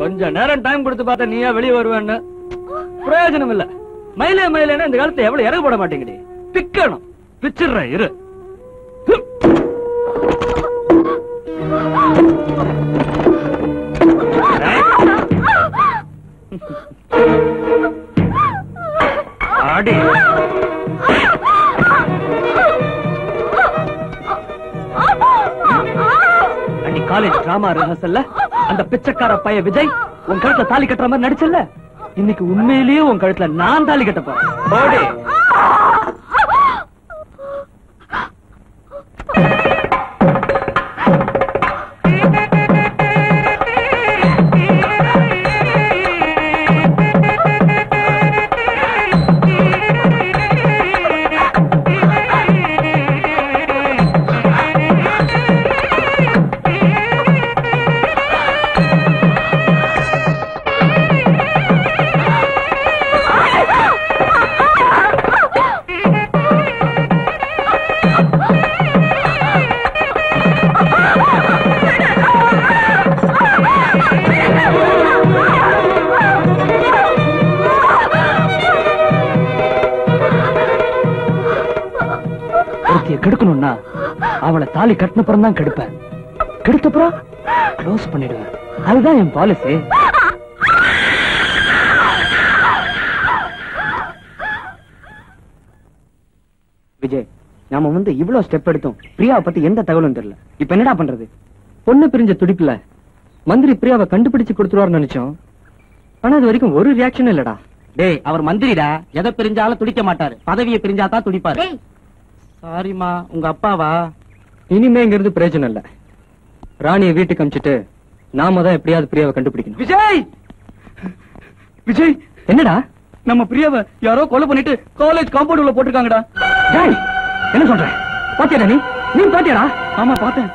கொஞ்சம் நேரம் டைம் கொடுத்து பார்த்தா நீயா வெளியே வருவேன்னு பிரயோஜனம் இல்ல. மயிலே மயிலேன்னா இந்த காலத்துல எவ்வளவு இறகு போட மாட்டேங்குது. பிக்கணும், பிச்சிடுற இரு. ஆடி அன்னைக்கு காலேஜ் டிராமா ரிஹர்சல்ல அந்த பிச்சைக்கார பைய விஜய் உன் கழுத்துல தாலி கட்டுற மாதிரி நடிச்சல்ல, இன்னைக்கு உண்மையிலேயே உன் கழுத்துல நான் தாலி கட்ட போறேன். ஓடி. கெடுக்கணும்னா அவளை தாலி கட்டினப்புறம் தான் கெடுப்பேன். கெடுத்தப்புறம் க்ளோஸ் பண்ணிடுவேன். அதுதான் என் பாலிசி. விஜய், நாம இவ்வளவு ஸ்டெப் எடுத்தோம், பிரியாவை பத்தி எந்த தகவலும் தெரியல. இப்ப என்னடா பண்றது? பொண்ணு பிரிஞ்ச துடிப்புல மந்திரி பிரியாவை கண்டுபிடிச்சு கொடுத்துருவாருன்னு நினைச்சோம். ஆனா அது வரைக்கும் ஒரு ரியாக்ஷன் இல்லடா. டேய், அவர் மந்திரிடா. எதை பிரிஞ்சாலும் துடிக்க மாட்டாரு, பதவியை பிரிஞ்சாதான் துடிப்பாரு. சாரிமா, உங்க அப்பாவா? இனிமே இங்க இருந்து பிரயோஜனம் இல்ல. ராணியை வீட்டுக்கு அமிச்சிட்டு நாம தான் எப்படியாவது பிரியாவை கண்டுபிடிக்கணும். விஜய், விஜய், என்னடா? நம்ம பிரியாவை யாரோ கொலை பண்ணிட்டு காலேஜ் காம்பவுண்ட் உள்ள போட்டிருக்காங்கடா. என்ன சொல்ற? பாத்தியாடா? நீ பாத்தியாடா? ஆமா, பார்த்தேன்.